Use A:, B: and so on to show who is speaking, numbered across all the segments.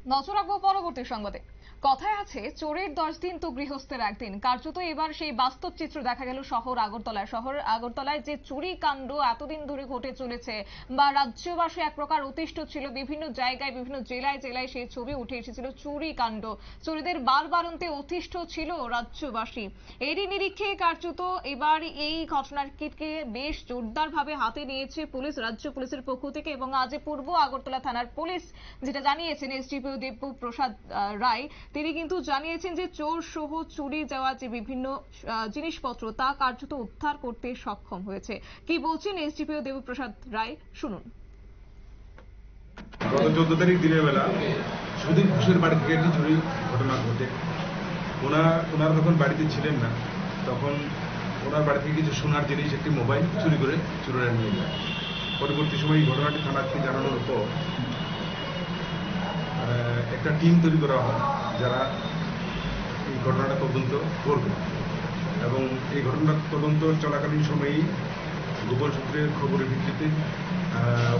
A: নজর রাখবো পরবর্তী সংবাদে। কথায় আছে চোরের 10 দিন তো গৃহস্থের একদিন। কার্যত এবার সেই বাস্তব চিত্র দেখা গেল শহর আগরতলায় যে চুরি কাণ্ড এতদিন ধরে ঘটে চলেছে বা রাজ্যবাসী এক প্রকার অতিষ্ঠ ছিল। বিভিন্ন জায়গায় বিভিন্ন জেলায় জেলায় সেই ছবি উঠে এসেছিল চুরি কাণ্ড। চোরেদের বারবারন্তে অতিষ্ঠ ছিল রাজ্যবাসী। এরই নিরিখে কার্যত এবার এই ঘটনাকে বেশ জোরদার ভাবে হাতে নিয়েছে পুলিশ, রাজ্য পুলিশের পক্ষ থেকে। এবং আজ পূর্ব আগরতলা থানার পুলিশ যেটা জানিয়েছেন এসডিপিও দেবপ্রসাদ রায়, তিনি কিন্তু জানিয়েছেন যে চোর সহ চুরি যাওয়া যে বিভিন্ন জিনিসপত্র তা কার্যত উদ্ধার করতে সক্ষম হয়েছে। কি বলছেন এসডিপিও দেবপ্রসাদ রায়, শুনুন।
B: গত 14 তারিখ দিনের বেলা সুদীপ ঘোষের বাড়ি থেকে একটি চুরি ঘটনা ঘটে। ওনার তখন বাড়িতে ছিলেন না, তখন ওনার বাড়ি থেকে কিছু সোনার জিনিস, একটি মোবাইল চুরি করে চোরেরা নিয়ে যায়। পরবর্তী সময় এই ঘটনাটি থানাকে জানানোর পর একটা টিম তৈরি করা হয় যারা এই ঘটনাটা তদন্ত করবে। এবং এই ঘটনার তদন্ত চলাকালীন সময়েই গোপন সূত্রের খবরের ভিত্তিতে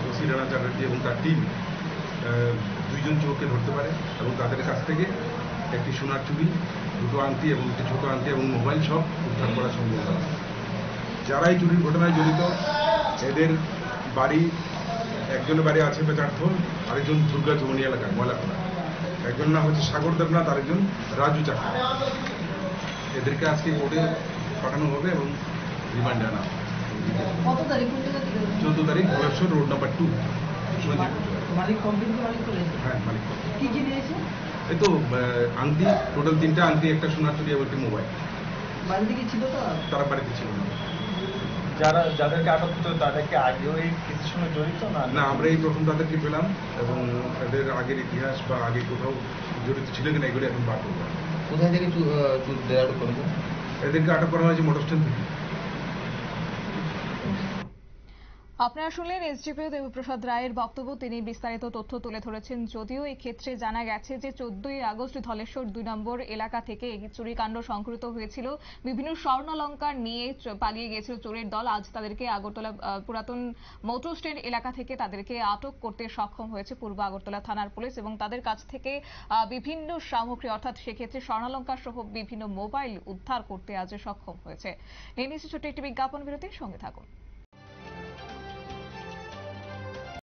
B: ওসি রানা চ্যাটার্জি এবং তার টিম 2 জন চোরকে ধরতে পারে এবং তাদের কাছ থেকে একটি সোনার চুড়ি, 2টো আংটি এবং একটি ছোট আংটি এবং মোবাইল সব উদ্ধার করা সম্ভব হয়। যারা এই চুরির ঘটনায় জড়িত, এদের বাড়ি, একজনের বাড়ি আছে বেচারথল, আরেকজন দুর্গা চৌমনি এলাকায় ময়লাখোলা, একজন নাম হচ্ছে সাগর দেবনাথ, আরেকজন রাজু চাকর। এদেরকে আজকে কোর্টে পাঠানো হবে এবং রিমান্ডে আনা হবে। 14 তারিখ ভোলেশ্বর রোড নাম্বার 2 হ্যাঁ মালিক।
C: কি কি দিয়েছে?
B: এই তো আংটি, টোটাল 3টা আংটি, একটা সোনার চুড়ি এবং একটি মোবাইল।
C: বাড়িতে কি ছিল?
B: তারা বাড়িতে ছিল না।
D: যাদেরকে আটক করতে তাদেরকে আগেও এই কিছুর সঙ্গে জড়িত না?
B: আমরা এই প্রথম তাদেরকে পেলাম এবং এদের আগের ইতিহাস বা আগে কোথাও জড়িত ছিল কিনা এগুলো এখন বার করবো।
D: কোথায় থেকে আটক করেছে?
B: এদেরকে আটক করা হয়েছে মোটর স্ট্যান্ড থেকে।
A: আপনারা শুনলেন এসডিপিও দেবপ্রসাদ রায়ের বক্তব্য। তিনি বিস্তারিত তথ্য তুলে ধরেছেন। যদিও এই ক্ষেত্রে জানা গেছে যে 14ই আগস্ট ধলেশ্বর 2 নম্বর এলাকা থেকে এই চুরিকাণ্ড সংঘটিত হয়েছিল। বিভিন্ন স্বর্ণালংকার নিয়ে পালিয়ে গিয়েছিল চোরের দল। আজ তাদেরকে আগরতলা পুরাতন মোটর স্ট্যান্ড এলাকা থেকে তাদেরকে আটক করতে সক্ষম হয়েছে পূর্ব আগরতলা থানার পুলিশ এবং তাদের কাছ থেকে বিভিন্ন সামগ্রী, অর্থাৎ সেক্ষেত্রে স্বর্ণালংকার সহ বিভিন্ন মোবাইল উদ্ধার করতে আজ সক্ষম হয়েছে। নিয়ে নিচ্ছে ছোট্ট একটি বিজ্ঞাপন বিরতির সঙ্গে থাকুন।